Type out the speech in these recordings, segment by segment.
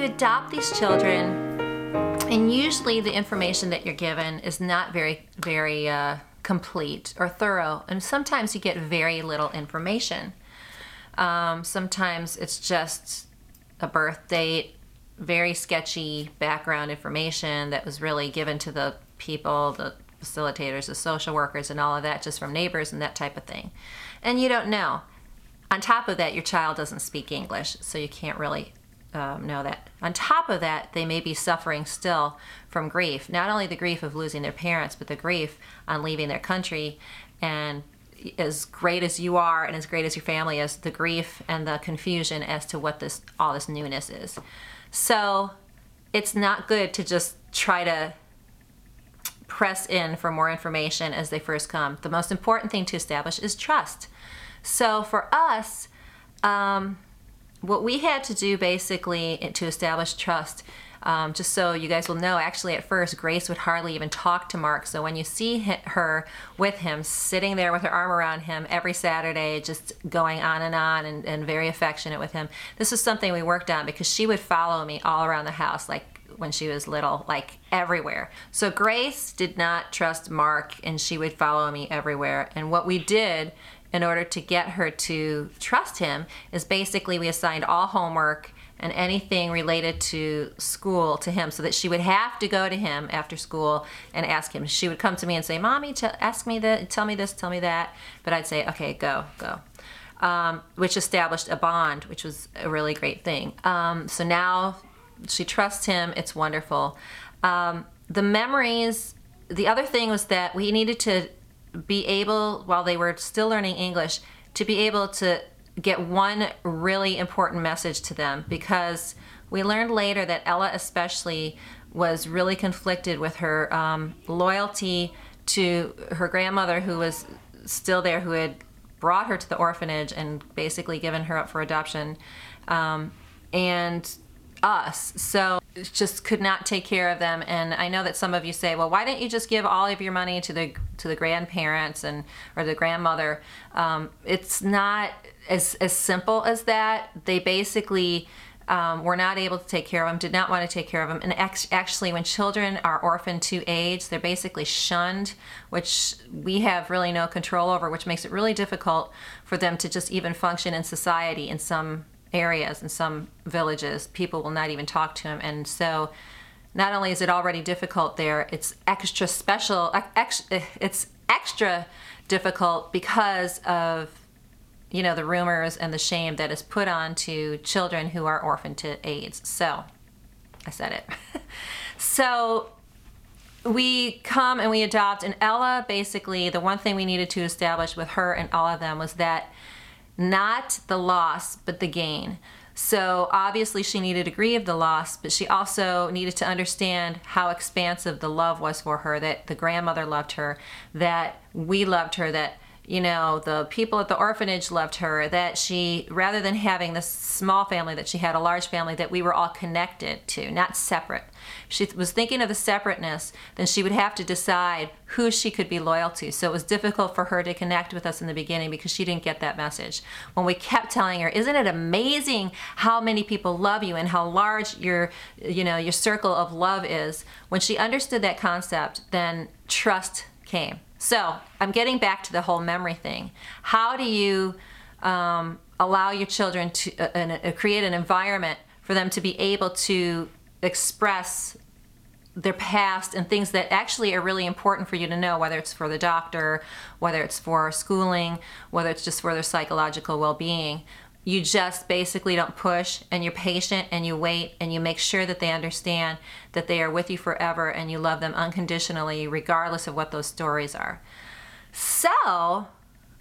you adopt these children, and usually the information that you're given is not very complete or thorough, and sometimes you get very little information. Sometimes it's just a birth date, very sketchy background information that was really given to the people, the facilitators, the social workers, and all of that, just from neighbors and that type of thing. And you don't know. On top of that, your child doesn't speak English, so you can't really know that. On top of that, they may be suffering still from grief. Not only the grief of losing their parents, but the grief on leaving their country. And as great as you are and as great as your family is, the grief and the confusion as to what all this newness is. So it's not good to just try to press in for more information as they first come. The most important thing to establish is trust. So for us, what we had to do basically to establish trust, just so you guys will know, actually at first Grace would hardly even talk to Mark. So when you see her with him, sitting there with her arm around him every Saturday, just going on and very affectionate with him, this was something we worked on, because she would follow me all around the house, like when she was little, like everywhere. So Grace did not trust Mark, and she would follow me everywhere. And what we did in order to get her to trust him is basically we assigned all homework and anything related to school to him, so that she would have to go to him after school and ask him. She would come to me and say, "Mommy, ask me that, tell me this, tell me that." But I'd say, "Okay, go." Which established a bond, which was a really great thing. So now she trusts him. It's wonderful. The memories, the other thing was that we needed to be able, while they were still learning English, to be able to get one really important message to them, because we learned later that Ella especially was really conflicted with her loyalty to her grandmother, who was still there, who had brought her to the orphanage and basically given her up for adoption, and us. So just could not take care of them. And I know that some of you say, well, why don't you just give all of your money to the grandparents or the grandmother? It's not as simple as that. They basically were not able to take care of them, did not want to take care of them. And actually, when children are orphaned to age, they're basically shunned, which we have really no control over, which makes it really difficult for them to just even function in society. In some areas, in some villages, people will not even talk to him. And so not only is it already difficult there, it's extra difficult because of, you know, the rumors and the shame that is put on to children who are orphaned to AIDS. So I said it. So we come and we adopt, and Ella, basically the one thing we needed to establish with her and all of them was that not the loss, but the gain. So obviously she needed to grieve the loss, but she also needed to understand how expansive the love was for her, that the grandmother loved her, that we loved her, that, you know, the people at the orphanage loved her, that she, rather than having this small family, that she had a large family that we were all connected to, not separate. If she was thinking of the separateness, then she would have to decide who she could be loyal to. So it was difficult for her to connect with us in the beginning because she didn't get that message. When we kept telling her, isn't it amazing how many people love you and how large your circle of love is, when she understood that concept, then trust came. So I'm getting back to the whole memory thing. How do you allow your children to create an environment for them to be able to express their past and things that actually are really important for you to know, whether it's for the doctor, whether it's for schooling, whether it's just for their psychological well-being? You just basically don't push, and you're patient, and you wait, and you make sure that they understand that they are with you forever and you love them unconditionally regardless of what those stories are. So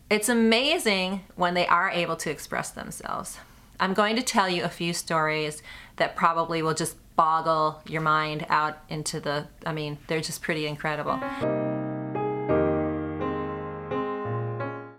it's amazing when they are able to express themselves. I'm going to tell you a few stories that probably will just boggle your mind out into the, I mean, they're just pretty incredible.